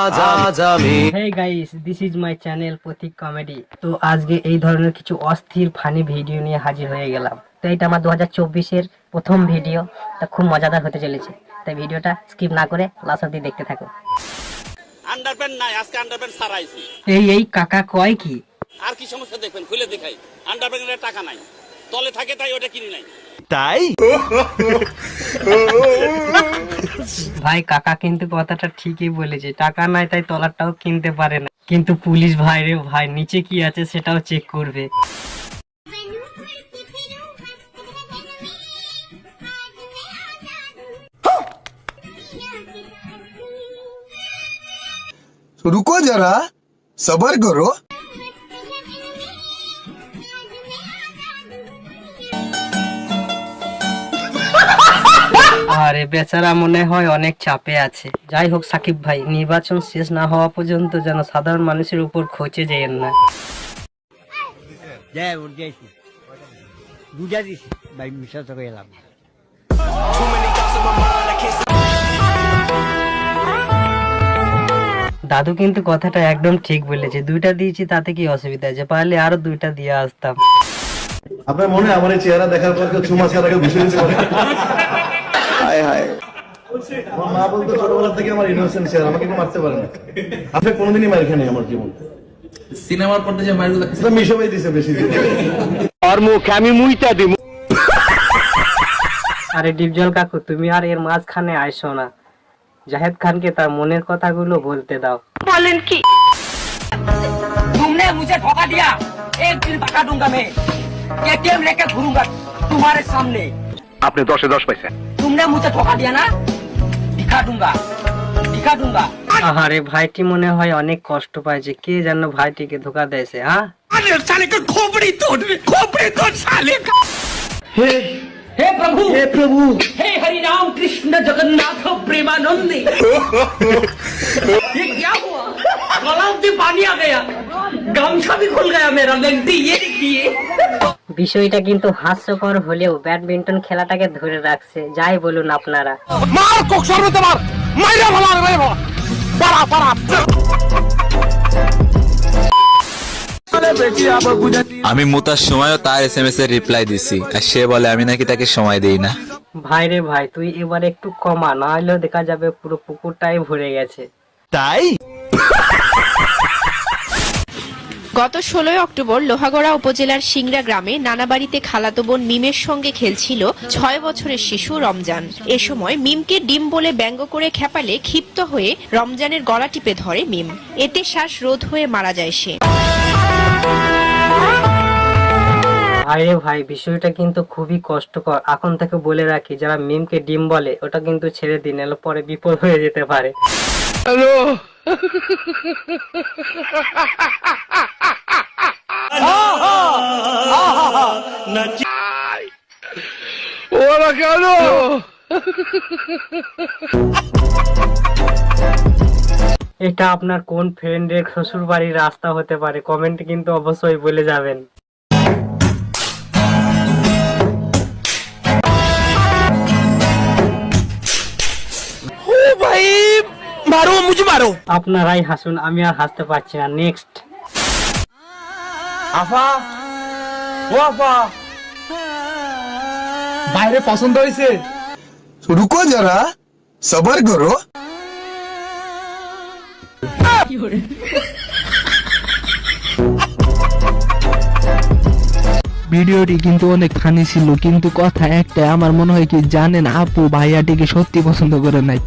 Hey guys, this is my channel Pratik comedy. তো আজকে এই ধরনের কিছু অস্থির ফানি ভিডিও নিয়ে হাজির হয়ে গেলাম। তো এটা আমার 2024-এর প্রথম ভিডিও, তা খুব মজাদার হতে চলেছে। তাই ভিডিওটা স্কিপ না করে লাস্ট অবধি দেখতে থাকো। আন্ডারপ্যান্ট নাই, আজকে আন্ডারপ্যান্ট ছাড়াইছি। এই কাকা কয় কি? আর কি সমস্যা দেখবেন, খুলে দেখাই। আন্ডারপ্যান্টের টাকা নাই, তলে থাকে তাই ওটা কিনি নাই। তাই ভাই কাকা কিন্তু কথাটা ঠিকই বলেছে, টাকা নাই তাই তলারটাও কিনতে পারে না। কিন্তু পুলিশ ভাই রে ভাই, নিচে কি আছে সেটাও চেক করবে। रुको जरा सबर करो। আরে বেচারা মনে হয় অনেক চাপে আছে। যাই হোক সাকিব ভাই, নির্বাচন শেষ না হওয়া পর্যন্ত যেন সাধারণ মানুষের উপর খোঁচে যেয়েন না। দাদু কিন্তু কথাটা একদম ঠিক বলেছে, 2টা দিয়েছি তাতে কি অসুবিধা আছে, পারলে আরো 2টা দিয়ে আসতাম। আপনার মনে আমার এই চেহারা দেখার পর কেউ ছুমা ছাড়াকে ঘুষে দিতে পারে? হায় হায়, আমার মা বলতো ছোটবেলা থেকে আমার ইনোসেন্ট চেহারা, আমাকে কেউ মারতে পারে না। আপনি কোনোদিনই মার খানি আমার জীবন। সিনেমার পর্দা যে মারগুলো মিশো ভাই দিছে বেশি দিন। আর মুখে আমি মুইতা দিব। আরে ডিপজল কাকু, তুমি আর এর মাঝখানে আইসো না। জাহেদ খানকে তার মনের কথাগুলো বলতে দাও। বলেন কি? तुमने मुझे धोखा दिया, एक दिन बता दूंगा मैं, एटीएम लेके घूरूंगा तुम्हारे सामने। আপনি 10-এ 10 পাইছেন। तुमने मुझे धोखा दिया ना, दिखा दूंगा, दिखा दूंगा। আরে ভাইটি মনে হয় অনেক কষ্ট পাইছে, কে জানো ভাইটিকে ধোকা দিয়েছে। হ্যাঁ আরে সালে কা खोपड़ी तोड़ साले का। हे प्रभु, हे प्रभु, हे हरि राम कृष्ण जगन्नाथ प्रेमानंद। ये क्या हुआ? गला में पानी आ गया, गमछा भी खुल गया मेरा। लगती ये देखिए। বিষয়টা কিন্তু হাস্যকর হলেও ব্যাডমিন্টন খেলাটাকে ধরে রাখছে, যাই বলুন আপনারা। মার কোক সরতে মার, মাইরা ভালো রে বাবা, পারা পারা। আমি মুতার সময়ও তার এসএমএস এর রিপ্লাই দিছি, আর সে বলে আমি নাকি তাকে সময় দেই না। ভাই রে ভাই, তুই এবার একটু কমা, না হলেও দেখা যাবে পুরো পুকুরটাই ভরে গেছে। তাই গত 16 অক্টোবর লোহাগড়া উপজেলার সিংড়া গ্রামে নানাবাড়িতে খালাতো বোন মিমের সঙ্গে খেলছিল 6 বছরের শিশু রমজান। এ সময় মিমকে ডিম বলে ব্যঙ্গ করে খেপালে ক্ষিপ্ত হয়ে রমজানের গলা টিপে ধরে মিম। এতে শ্বাস রোধ হয়ে মারা যায় সে। আরে ভাই, বিষয়টা কিন্তু খুবই কষ্টকর। এখন থেকে বলে রাখি, যারা মিমকে ডিম বলে ওটা কিন্তু ছেড়ে দিন, এলে পরে বিপদ হয়ে যেতে পারে। হ্যালো ওরা কেন? এটা আপনার কোন ফ্রেন্ডের শ্বশুর বাড়ির রাস্তা হতে পারে, কমেন্টে কিন্তু অবশ্যই বলে যাবেন। ও ভাই মারো, মুঝে মারো। আপনারাই হাসুন, আমি আর হাসতে পারছি না। নেক্সট। আফা, ও আফা, বাইরে পছন্দ হয়েছে? रुको जरा सबर करो। ভিডিওটি কিন্তু অনেক ফানি ছিল, কিন্তু কথা একটা, আমার মনে হয় কি জানেন, আপু ভাইয়াটিকে সত্যি পছন্দ করে নাই।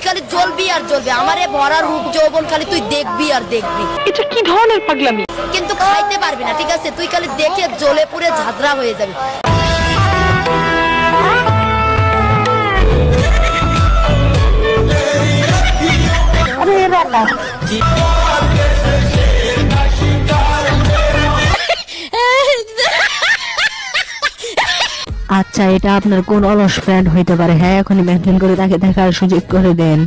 খালি জ্বলবি আর জ্বলবি, আমারে ভরা রূপ যৌবন খালি তুই দেখবি আর দেখবি। এটা কি ধরনের পাগলামি? কিন্তু খাইতে পারবি না, ঠিক আছে? তুই খালি দেখে জ্বলে পুড়ে ঝাঁঝরা হয়ে যাবি। আচ্ছা, এটা আপনার কোন অলস ফ্রেন্ড হইতে পারে? হ্যাঁ, এখনই মেনশন করে তাকে দেখার সুযোগ করে দেন।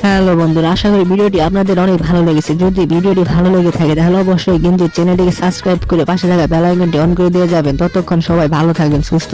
হ্যালো বন্ধুরা, আশা করি ভিডিওটি আপনাদের অনেক ভালো লেগেছে। যদি ভিডিওটি ভালো লেগে থাকে তাহলে অবশ্যই কিন্তু চ্যানেলটিকে সাবস্ক্রাইব করে পাশে থাকা বেল আইকনটি অন করে দিয়ে যাবেন। ততক্ষণ সবাই ভালো থাকবেন, সুস্থ